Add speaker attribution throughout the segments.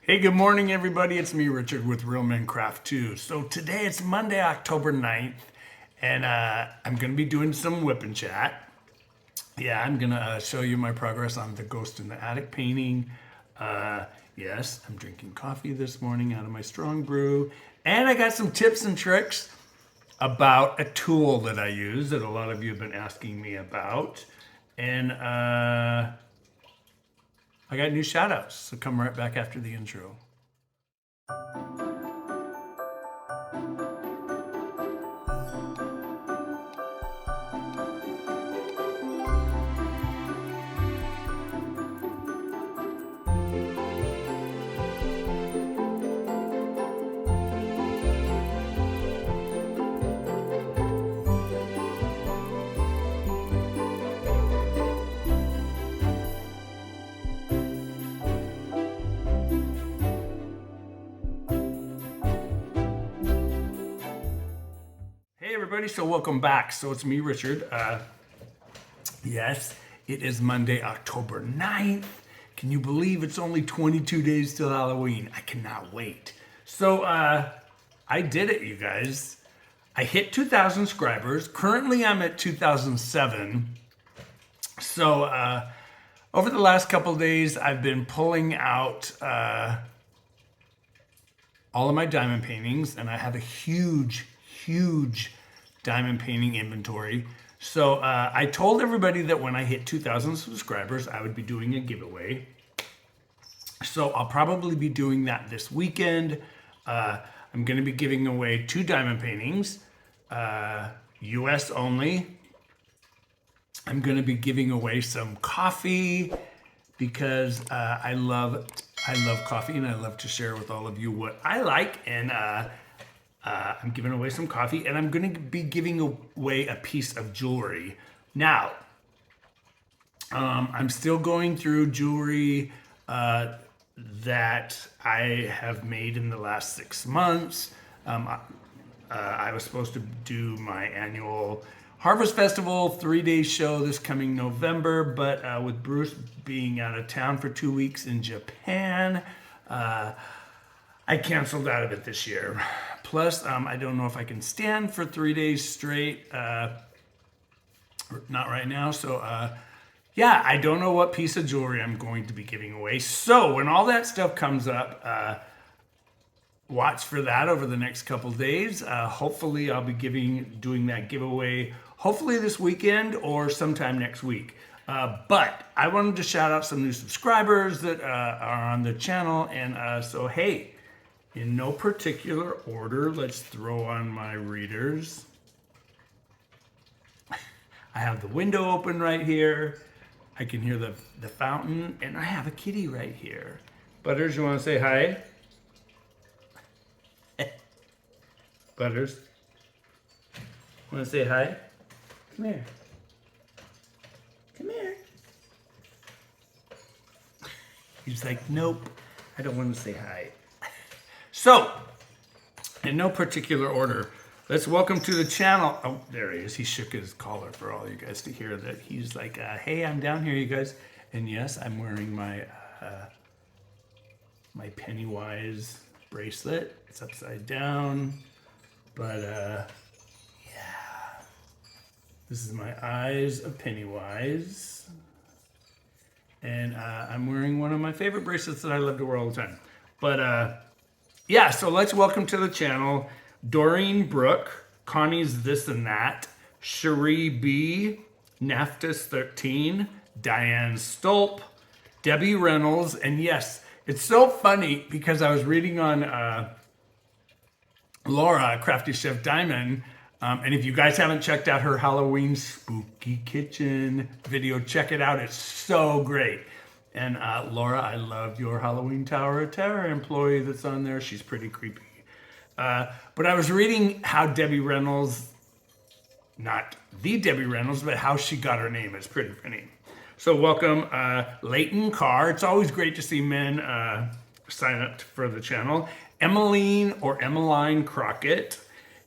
Speaker 1: Hey, good morning, everybody. It's me, Richard, with Real Men Craft 2. So today it's Monday, October 9th, and I'm going to be doing some whip and chat. Yeah, I'm going to show you my progress on the Ghost in the Attic painting. Yes, I'm drinking coffee this morning out of my strong brew. And I got some tips and tricks about a tool that I use that a lot of you have been asking me about. And I got new shout outs, so come right back after the intro. Hey everybody, so welcome back. So it's me, Richard. Yes, it is Monday, October 9th. Can you believe it's only 22 days till Halloween? I cannot wait. So I did it, you guys. I hit 2,000 subscribers. Currently I'm at 2,007. So over the last couple of days, I've been pulling out all of my diamond paintings, and I have a huge diamond painting inventory. So I told everybody that when I hit 2,000 subscribers, I would be doing a giveaway. So I'll probably be doing that this weekend. I'm going to be giving away 2 diamond paintings, US only. I'm going to be giving away some coffee because I love coffee, and I love to share with all of you what I like. And I'm giving away some coffee, and I'm going to be giving away a piece of jewelry. Now, I'm still going through jewelry that I have made in the last 6 months. I was supposed to do my annual Harvest Festival 3-day show this coming November, but with Bruce being out of town for 2 weeks in Japan, I canceled out of it this year. Plus, I don't know if I can stand for 3 days straight. Not right now. So, yeah, I don't know what piece of jewelry I'm going to be giving away. So when all that stuff comes up, watch for that over the next couple days. Hopefully, I'll be doing that giveaway. Hopefully this weekend or sometime next week. But I wanted to shout out some new subscribers that are on the channel, and so hey. In no particular order, let's throw on my readers. I have the window open right here. I can hear the fountain, and I have a kitty right here. Butters, you want to say hi? Butters, want to say hi? Come here. Come here. He's like, nope, I don't want to say hi. So, in no particular order, let's welcome to the channel. Oh, there he is. He shook his collar for all you guys to hear that. He's like, hey, I'm down here, you guys. And yes, I'm wearing my my Pennywise bracelet. It's upside down. But, yeah. This is my eyes of Pennywise. And I'm wearing one of my favorite bracelets that I love to wear all the time. But, yeah, so let's welcome to the channel Doreen Brooke, Connie's This and That, Cherie B, Naftis13, Diane Stolp, Debbie Reynolds, and yes, it's so funny because I was reading on Laura, Crafty Chef Diamond, and if you guys haven't checked out her Halloween Spooky Kitchen video, check it out. It's so great. And Laura, I love your Halloween Tower of Terror employee that's on there. She's pretty creepy. But I was reading how Debbie Reynolds, not the Debbie Reynolds, but how she got her name. It's pretty funny. So welcome, Leighton Carr. It's always great to see men sign up for the channel. Emmeline or Emmeline Crockett.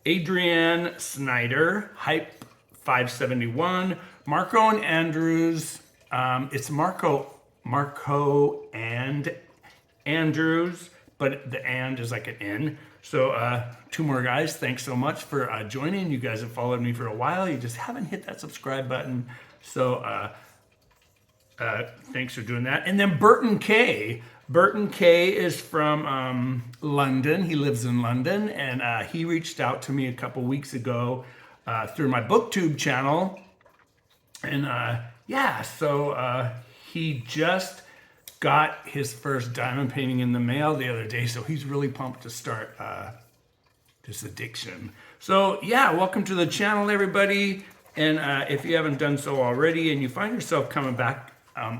Speaker 1: Adrienne Snyder. Hype 571. Marco and Andrews. It's Marco and Andrews, but the and is like an N. So 2 more guys, thanks so much for joining. You guys have followed me for a while. You just haven't hit that subscribe button. So thanks for doing that. And then Burton K. Burton K is from London. He lives in London, and he reached out to me a couple weeks ago through my BookTube channel. And yeah, so he just got his first diamond painting in the mail the other day, so he's really pumped to start this addiction. So yeah, welcome to the channel, everybody. And if you haven't done so already and you find yourself coming back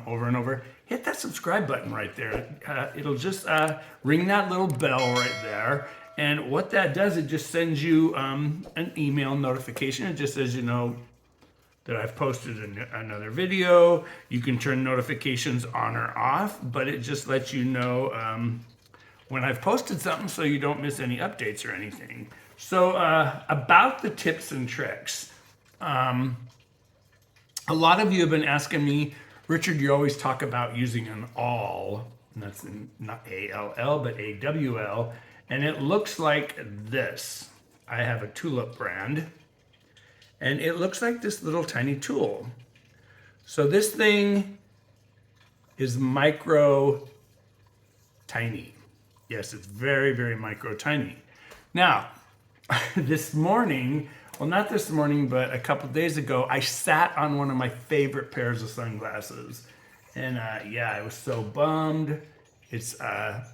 Speaker 1: over and over, hit that subscribe button right there. It'll just ring that little bell right there. And what that does, it just sends you an email notification. It just says, you know, that I've posted another video. You can turn notifications on or off, but it just lets you know when I've posted something so you don't miss any updates or anything. So about the tips and tricks. A lot of you have been asking me, Richard, you always talk about using an awl, and that's not A-L-L, but A-W-L, and it looks like this. I have a Tulip brand, and it looks like this little tiny tool. So this thing is micro tiny. Yes, it's very, very micro tiny. Now, this morning, well, not this morning, but a couple days ago, I sat on one of my favorite pairs of sunglasses. And yeah, I was so bummed. It's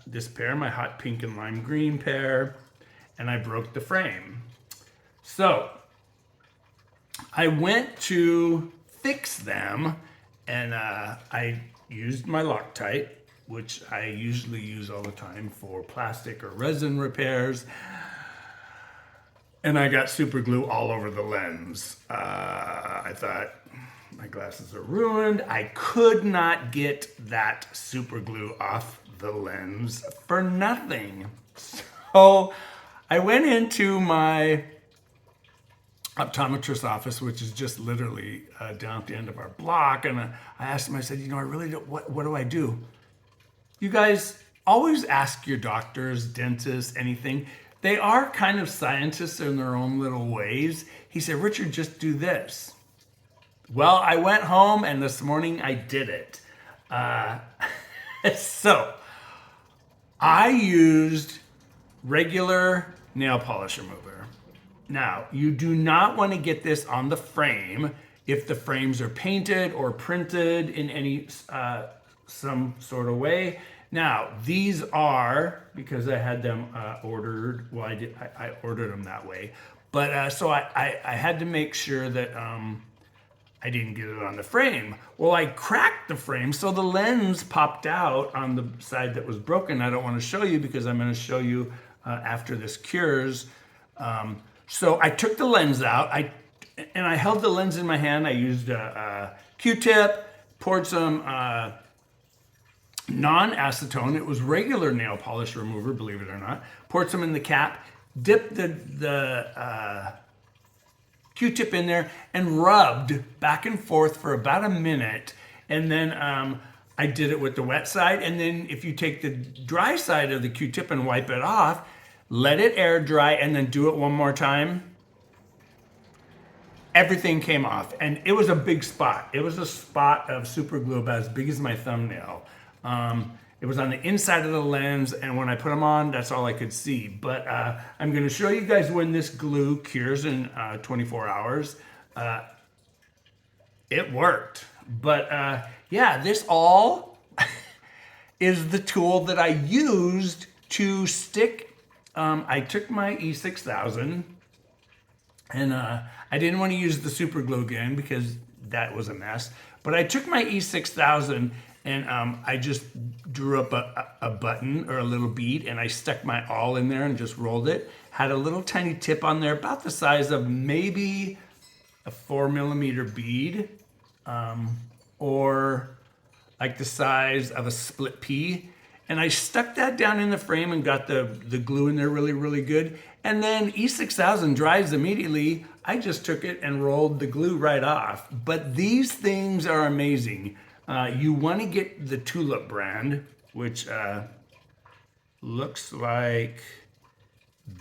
Speaker 1: this pair, my hot pink and lime green pair, and I broke the frame. So I went to fix them, and I used my Loctite, which I usually use all the time for plastic or resin repairs. And I got super glue all over the lens. I thought, my glasses are ruined. I could not get that super glue off the lens for nothing. So I went into my optometrist's office, which is just literally down at the end of our block. And I asked him, I said, you know, I really don't, what do I do? You guys always ask your doctors, dentists, anything. They are kind of scientists in their own little ways. He said, Richard, just do this. Well, I went home and this morning I did it. So I used regular nail polish remover. Now, you do not want to get this on the frame if the frames are painted or printed in any some sort of way. Now, these are, because I had them ordered, well, I ordered them that way. But so I had to make sure that I didn't get it on the frame. Well, I cracked the frame, so the lens popped out on the side that was broken. I don't want to show you because I'm going to show you after this cures. So I took the lens out, and I held the lens in my hand. I used a Q-tip, poured some non-acetone. It was regular nail polish remover, believe it or not. Poured some in the cap, dipped the Q-tip in there, and rubbed back and forth for about a minute. And then I did it with the wet side. And then if you take the dry side of the Q-tip and wipe it off, let it air dry, and then do it one more time, everything came off. And it was a big spot. It was a spot of super glue about as big as my thumbnail. It was on the inside of the lens, and when I put them on, that's all I could see. But I'm going to show you guys when this glue cures in 24 hours. It worked. But yeah, this all is the tool that I used to stick. I took my E6000, and I didn't want to use the super glue again because that was a mess. But I took my E6000, and I just drew up a button or a little bead, and I stuck my awl in there and just rolled it. Had a little tiny tip on there, about the size of maybe a 4mm bead, or like the size of a split pea. And I stuck that down in the frame and got the glue in there really, really good. And then E6000 dries immediately. I just took it and rolled the glue right off. But these things are amazing. You want to get the Tulip brand, which looks like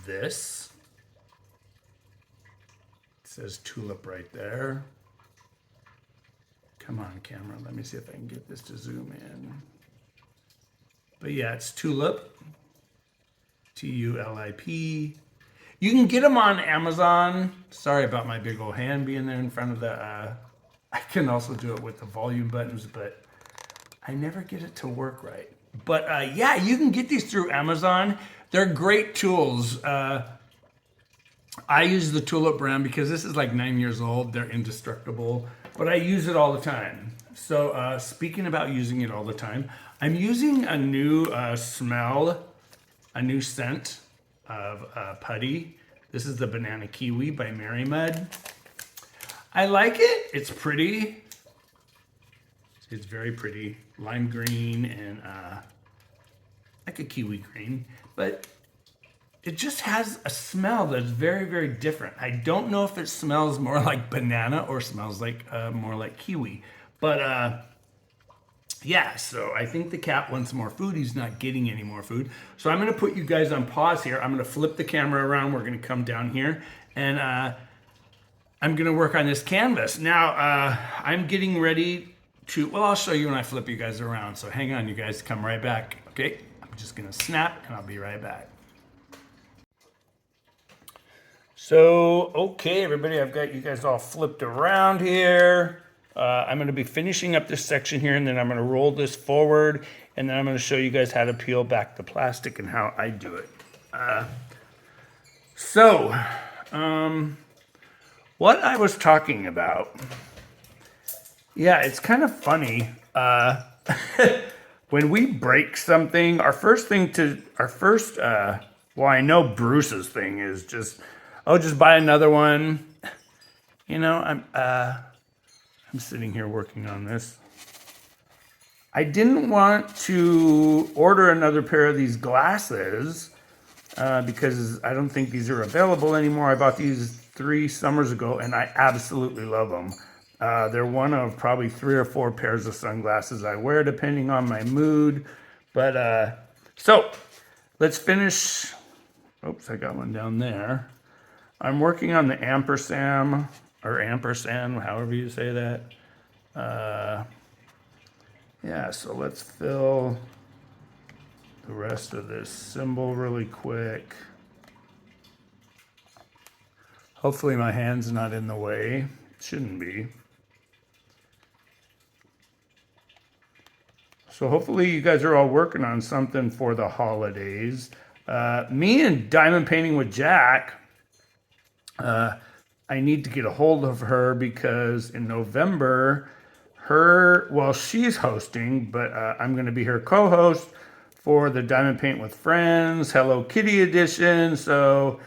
Speaker 1: this. It says tulip right there. Come on, camera. Let me see if I can get this to zoom in. But yeah, it's tulip. Tulip. You can get them on Amazon. Sorry about my big old hand being there in front of the... I can also do it with the volume buttons, but I never get it to work right. But yeah, you can get these through Amazon. They're great tools. I use the Tulip brand because this is like 9 years old. They're indestructible, but I use it all the time. So speaking about using it all the time, I'm using a new a new scent of putty. This is the Banana Kiwi by Mary Mud. I like it. It's pretty. It's very pretty. Lime green and like a kiwi green, but it just has a smell that's very, very different. I don't know if it smells more like banana or smells like more like kiwi, but yeah, so I think the cat wants more food. He's not getting any more food. So I'm gonna put you guys on pause here. I'm gonna flip the camera around. We're gonna come down here and I'm gonna work on this canvas. Now, I'm getting ready to, well, I'll show you when I flip you guys around. So hang on, you guys, come right back. Okay, I'm just gonna snap and I'll be right back. So, okay, everybody, I've got you guys all flipped around here. I'm gonna be finishing up this section here and then I'm gonna roll this forward and then I'm gonna show you guys how to peel back the plastic and how I do it. What I was talking about, yeah, it's kind of funny. When we break something, well, I know Bruce's thing is just, oh, just buy another one. You know, I'm sitting here working on this. I didn't want to order another pair of these glasses because I don't think these are available anymore. I bought these 3 summers ago and I absolutely love them. They're one of probably 3 or 4 pairs of sunglasses I wear depending on my mood. But so let's finish. Oops, I got one down there. I'm working on the ampersand, however you say that. Yeah, so let's fill the rest of this symbol really quick. Hopefully my hand's not in the way. It shouldn't be. So hopefully you guys are all working on something for the holidays. Me and Diamond Painting with Jack, I need to get a hold of her because in November, she's hosting, but I'm going to be her co-host for the Diamond Paint with Friends Hello Kitty edition. So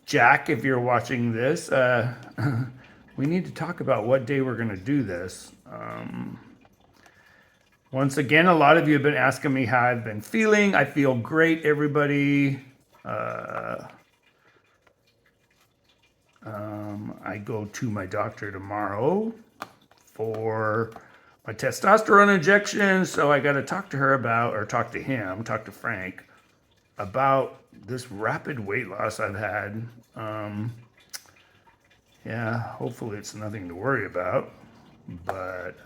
Speaker 1: Jack, if you're watching this, we need to talk about what day we're going to do this. Once again, a lot of you have been asking me how I've been feeling. I feel great, everybody. I go to my doctor tomorrow for my testosterone injection, so I got to talk to Frank, about this rapid weight loss I've had. Yeah, hopefully it's nothing to worry about, but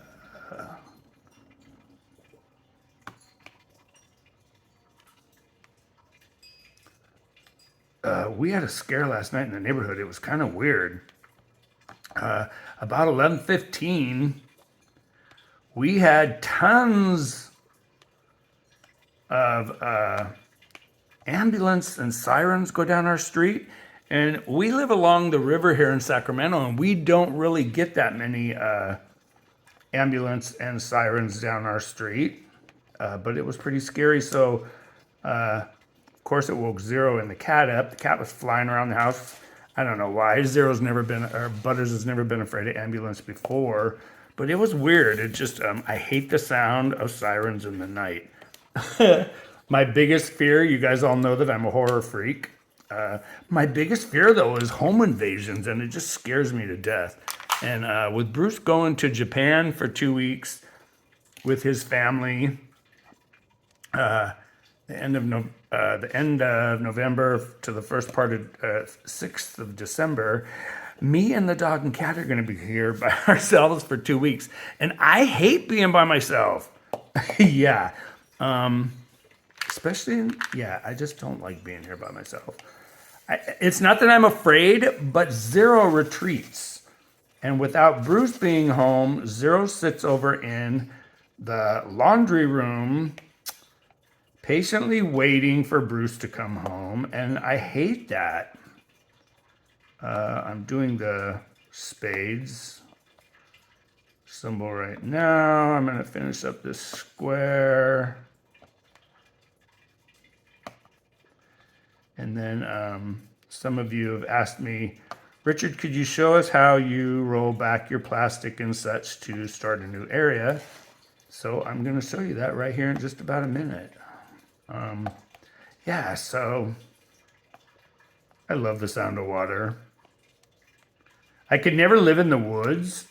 Speaker 1: we had a scare last night in the neighborhood. It was kind of weird. About 11:15, we had tons of ambulance and sirens go down our street. And we live along the river here in Sacramento, and we don't really get that many ambulance and sirens down our street. But it was pretty scary. So, of course, it woke Zero and the cat up. The cat was flying around the house. I don't know why. Butters has never been afraid of ambulance before. But it was weird. It just, I hate the sound of sirens in the night. My biggest fear, you guys all know that I'm a horror freak. My biggest fear, though, is home invasions, and it just scares me to death. And with Bruce going to Japan for 2 weeks with his family, the end of November to the first part of 6th of December, me and the dog and cat are going to be here by ourselves for 2 weeks, and I hate being by myself. Yeah, I just don't like being here by myself. It's not that I'm afraid, but Zero retreats, and without Bruce being home, Zero sits over in the laundry room, patiently waiting for Bruce to come home, and I hate that. I'm doing the spades symbol right now. I'm going to finish up this square. And then some of you have asked me, Richard, could you show us how you roll back your plastic and such to start a new area? So I'm going to show you that right here in just about a minute. Yeah, so I love the sound of water. I could never live in the woods.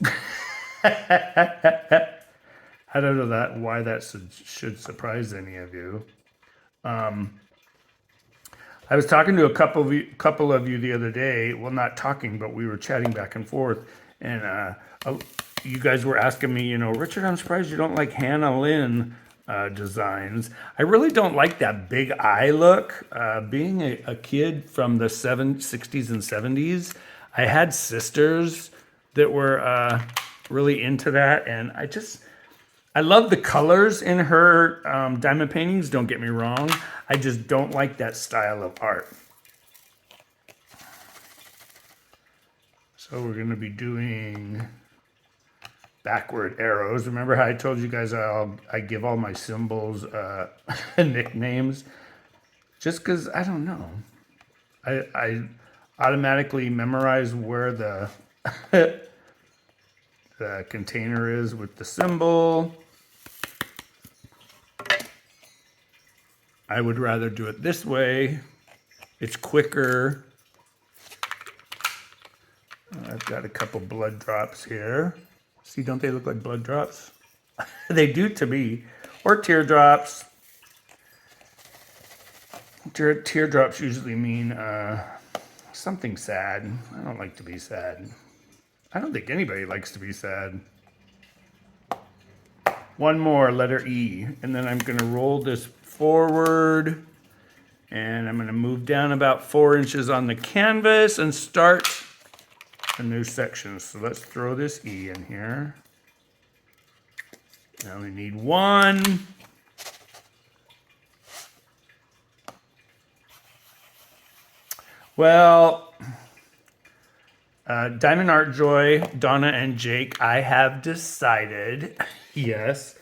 Speaker 1: I don't know why that should surprise any of you. I was talking to a couple of you the other day. Well, not talking, but we were chatting back and forth. And you guys were asking me, Richard, I'm surprised you don't like Hannah Lynn designs. I really don't like that big eye look. Being a kid from the 60s and 70s, I had sisters that were really into that, and I love the colors in her diamond paintings, don't get me wrong. I just don't like that style of art. So we're going to be doing backward arrows. Remember how I told you guys I give all my symbols nicknames? Just because, I don't know. I automatically memorize where the the container is with the symbol. I would rather do it this way. It's quicker. I've got a couple blood drops here. See, don't they look like blood drops? They do to me. Or teardrops. Teardrops usually mean something sad. I don't like to be sad. I don't think anybody likes to be sad. One more, letter E. And then I'm going to roll this forward. And I'm going to move down about 4 inches on the canvas and start a new section. So let's throw this E in here. I only need one. Well, Diamond Art Joy, Donna and Jake, I have decided, yes,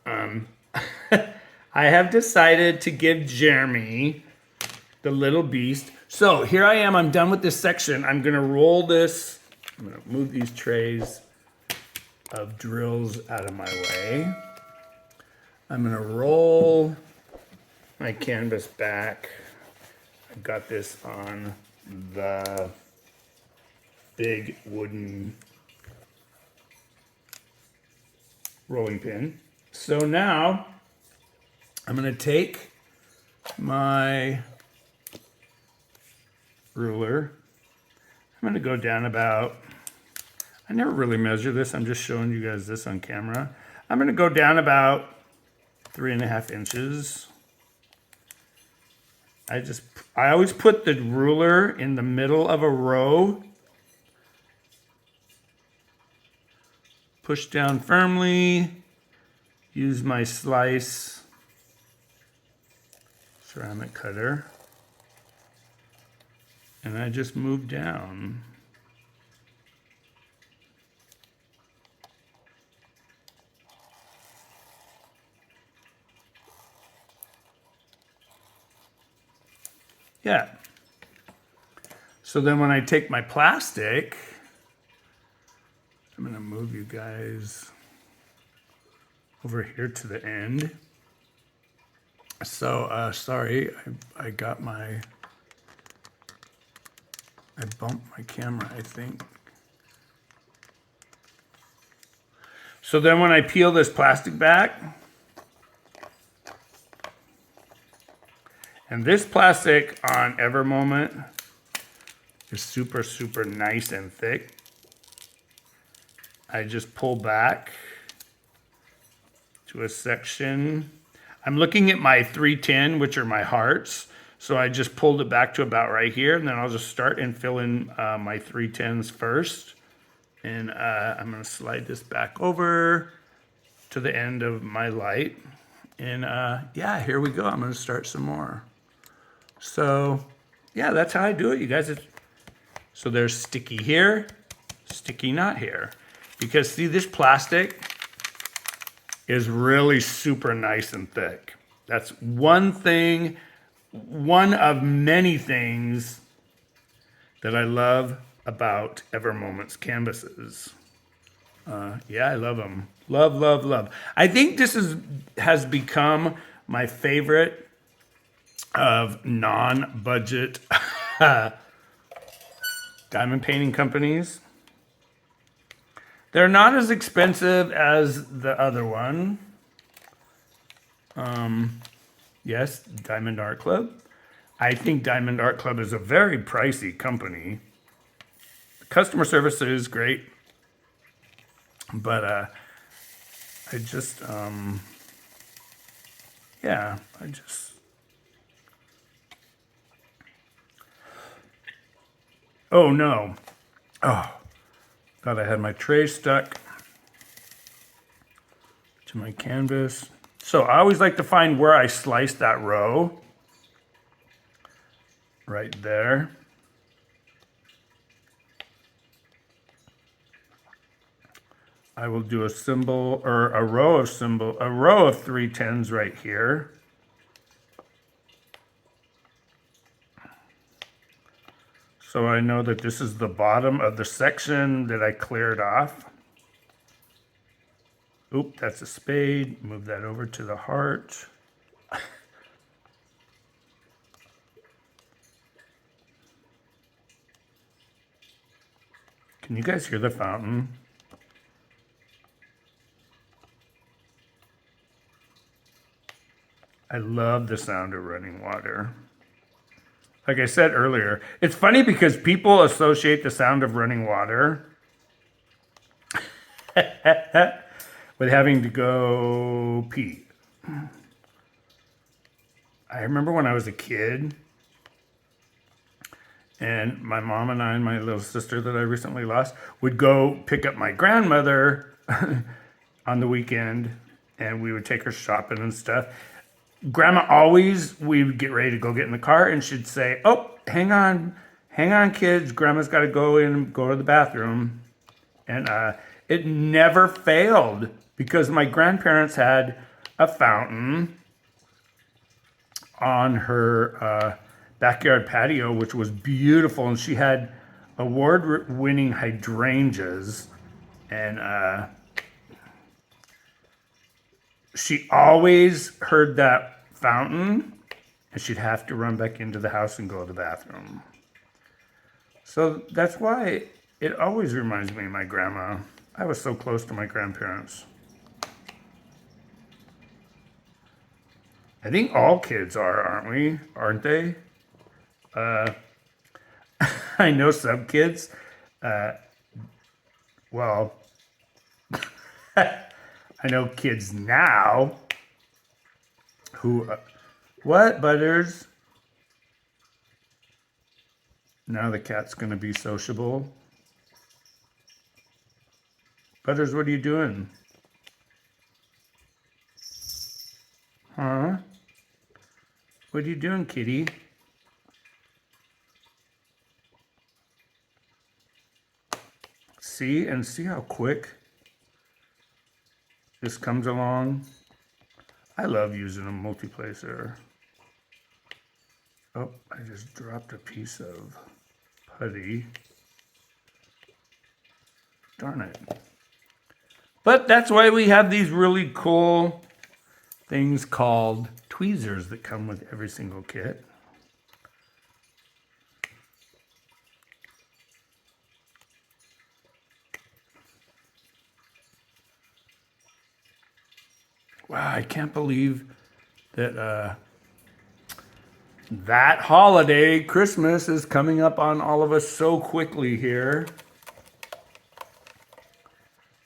Speaker 1: I have decided to give Jeremy the little beast. So here I am, I'm done with this section. I'm gonna roll this, I'm gonna move these trays of drills out of my way. I'm gonna roll my canvas back. I've got this on the big wooden rolling pin. So now I'm going to take my ruler. I'm going to go down about, I never really measure this, I'm just showing you guys this on camera. I'm going to go down about 3.5 inches. I always put the ruler in the middle of a row. Push down firmly. Use my slice ceramic cutter. And I just move down. Yeah. So then when I take my plastic, I'm going to move you guys over here to the end. So, sorry, I bumped my camera, I think. So then when I peel this plastic back, And this plastic on Evermoment is super, super nice and thick. I just pull back to a section. I'm looking at my 310, which are my hearts. So I just pulled it back to about right here, and then I'll just start and fill in my 310s first. And I'm gonna slide this back over to the end of my light. And yeah, here we go. I'm gonna start some more. So yeah, that's how I do it, you guys. So there's sticky here, sticky not here. Because see, this plastic is really super nice and thick. That's one thing, one of many things that I love about Evermoment's canvases. Yeah, I love them. Love, love, love. I think this has become my favorite of non-budget diamond painting companies. They're not as expensive as the other one. Yes, Diamond Art Club. I think Diamond Art Club is a very pricey company. The customer service is great, but I just, yeah, oh no. Oh, thought I had my tray stuck to my canvas. So I always like to find where I sliced that row. Right there. I will do a symbol or a row of 310s right here. So I know that this is the bottom of the section that I cleared off. Oop, that's a spade. Move that over to the heart. Can you guys hear the fountain? I love the sound of running water. Like I said earlier, it's funny because people associate the sound of running water with having to go pee. I remember when I was a kid, and my mom and I and my little sister that I recently lost would go pick up my grandmother on the weekend, and we would take her shopping and stuff. Grandma always, we would get ready to go get in the car, and she'd say, oh, hang on, kids. Grandma's got to go to the bathroom. And it never failed because my grandparents had a fountain on her backyard patio, which was beautiful. And she had award-winning hydrangeas. And she always heard that fountain, and she'd have to run back into the house and go to the bathroom. So that's why it always reminds me of my grandma. I was so close to my grandparents. I think all kids are, aren't we? Aren't they? I know some kids, well, I know kids now who, what, Butters? Now the cat's gonna be sociable. Butters, what are you doing? Huh? What are you doing, kitty? See how quick this comes along. I love using a multi-placer. Oh, I just dropped a piece of putty. Darn it. But that's why we have these really cool things called tweezers that come with every single kit. Wow, I can't believe that that holiday, Christmas, is coming up on all of us so quickly here.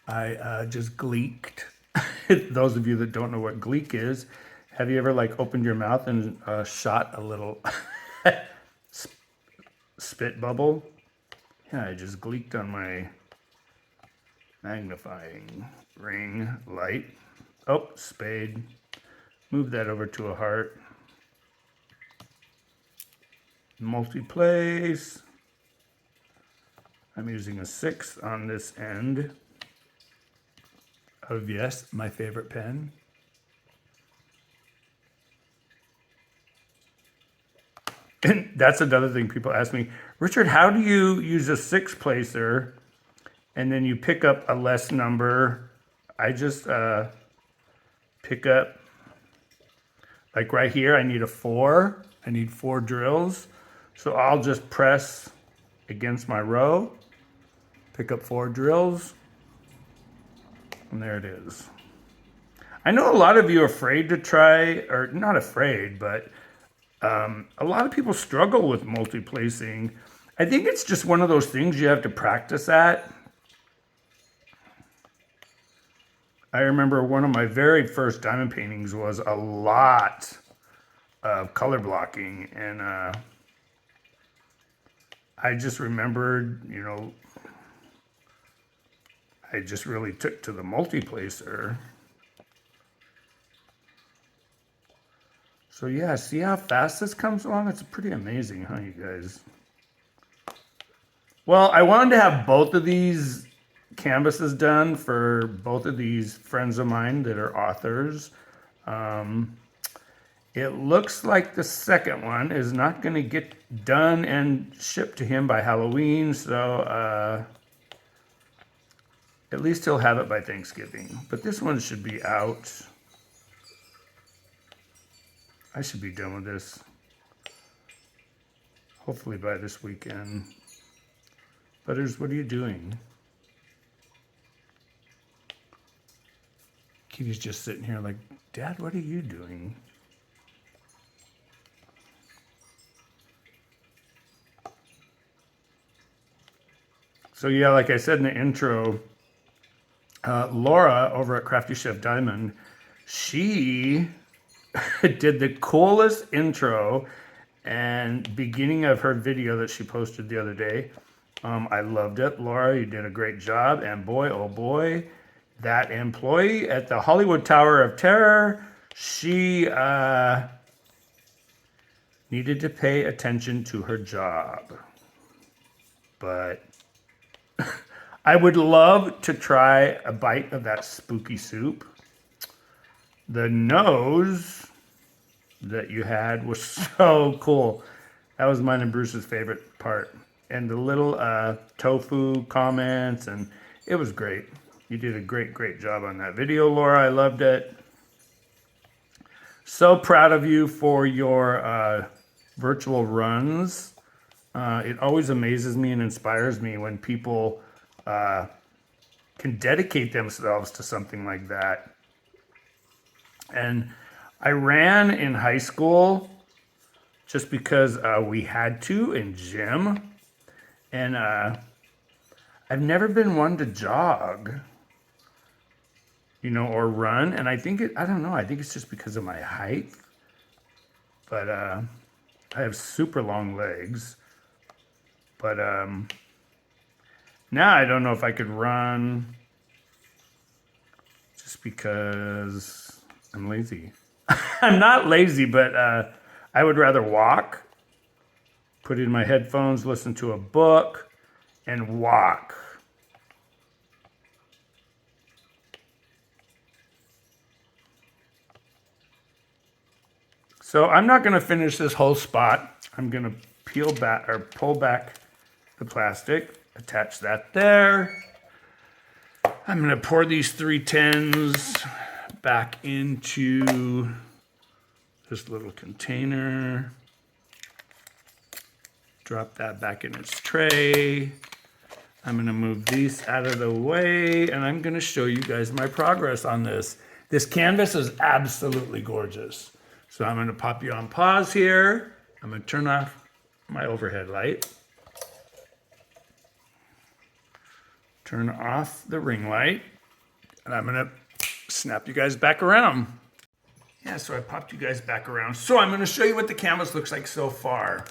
Speaker 1: I just gleeked. Those of you that don't know what gleek is, have you ever like opened your mouth and shot a little spit bubble? Yeah, I just gleeked on my magnifying ring light. Oh, spade. Move that over to a heart. Multi-place. I'm using a 6 on this end of, yes, my favorite pen. And that's another thing people ask me, Richard, how do you use a 6 placer and then you pick up a less number? I just pick up, like right here, I need a 4. I need 4 drills. So I'll just press against my row, pick up 4 drills, and there it is. I know a lot of you are afraid to try, or not afraid, but a lot of people struggle with multi-placing. I think it's just one of those things you have to practice at. I remember one of my very first diamond paintings was a lot of color blocking, and I just remembered, you know, I just really took to the multi-placer. So yeah, see how fast this comes along? It's pretty amazing, huh, you guys? Well, I wanted to have both of these canvases done for both of these friends of mine that are authors. It looks like the second one is not going to get done and shipped to him by Halloween, so at least he'll have it by Thanksgiving. But this one should be out. I should be done with this, hopefully by this weekend. Butters, what are you doing? Kitty's just sitting here like, Dad, what are you doing? So yeah, like I said in the intro, Laura over at Crafty Chef Diamond, she did the coolest intro and beginning of her video that she posted the other day. I loved it. Laura, you did a great job. And boy, oh boy, that employee at the Hollywood Tower of Terror, she needed to pay attention to her job. But I would love to try a bite of that spooky soup. The nose that you had was so cool. That was mine and Bruce's favorite part. And the little tofu comments, and it was great. You did a great, great job on that video, Laura. I loved it. So proud of you for your virtual runs. It always amazes me and inspires me when people can dedicate themselves to something like that. And I ran in high school just because we had to in gym. And I've never been one to jog, you know, or run. And I think I don't know, I think it's just because of my height. But I have super long legs. But now I don't know if I could run just because I'm lazy. I'm not lazy, but I would rather walk, put in my headphones, listen to a book, and walk. So I'm not going to finish this whole spot. I'm going to peel back or pull back the plastic, attach that there. I'm going to pour these 310s back into this little container. Drop that back in its tray. I'm going to move these out of the way, and I'm going to show you guys my progress on this. This canvas is absolutely gorgeous. So I'm going to pop you on pause here, I'm gonna turn off my overhead light. Turn off the ring light. And I'm gonna snap you guys back around. Yeah, so I popped you guys back around. So I'm gonna show you what the canvas looks like so far.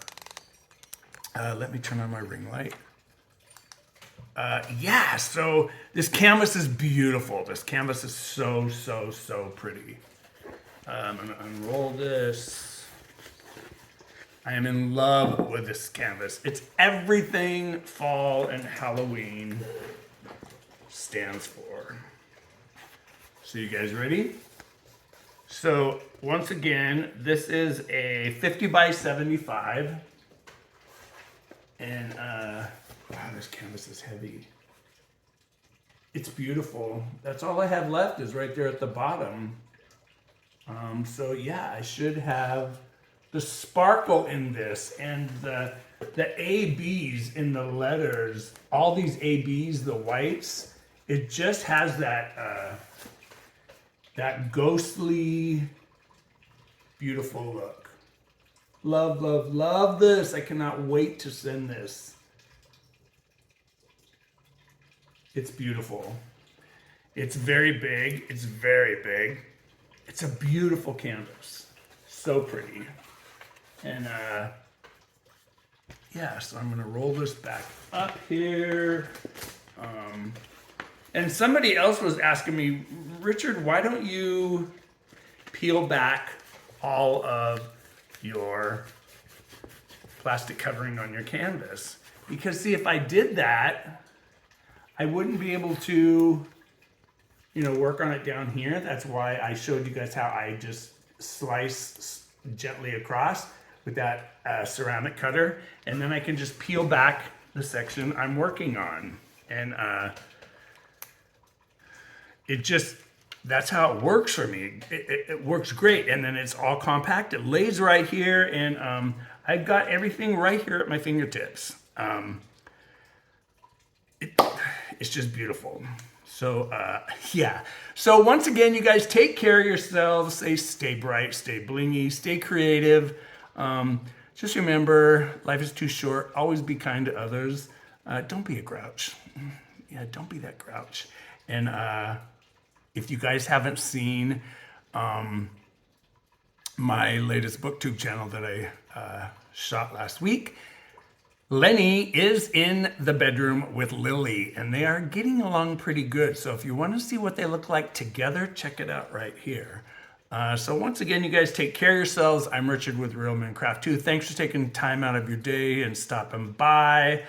Speaker 1: Let me turn on my ring light. Yeah, so this canvas is beautiful. This canvas is so, so, so pretty. I'm gonna unroll this. I am in love with this canvas. It's everything fall and Halloween stands for. So you guys ready? So once again, this is a 50 by 75. And wow, this canvas is heavy. It's beautiful. That's all I have left is right there at the bottom. So yeah, I should have the sparkle in this and the ABs in the letters, all these ABs, the whites, it just has that that ghostly, beautiful look. Love, love, love this. I cannot wait to send this. It's beautiful. It's very big. It's very big. It's a beautiful canvas. So pretty. And yeah, so I'm gonna roll this back up here. And somebody else was asking me, Richard, why don't you peel back all of your plastic covering on your canvas? Because see, if I did that, I wouldn't be able to, you know, work on it down here. That's why I showed you guys how I just slice gently across with that ceramic cutter, and then I can just peel back the section I'm working on. And it just, that's how it works for me. It works great. And then it's all compact. It lays right here, and I've got everything right here at my fingertips. It's just beautiful. So yeah. So once again, you guys take care of yourselves. Stay bright, stay blingy, stay creative. Just remember, life is too short. Always be kind to others. Don't be a grouch. Yeah, don't be that grouch. And if you guys haven't seen my latest booktube channel that I shot last week, Lenny is in the bedroom with Lily, and they are getting along pretty good. So if you want to see what they look like together, check it out right here. So once again, you guys take care of yourselves. I'm Richard with Real Men Craft 2. Thanks for taking time out of your day and stopping by.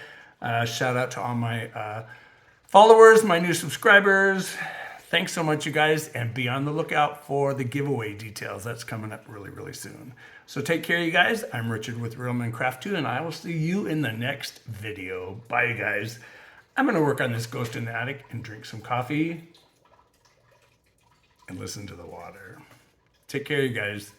Speaker 1: Shout out to all my followers, my new subscribers. Thanks so much, you guys, and be on the lookout for the giveaway details. That's coming up really, really soon. So take care, you guys. I'm Richard with Real Men Craft 2, and I will see you in the next video. Bye, you guys. I'm going to work on this ghost in the attic and drink some coffee and listen to the water. Take care, you guys.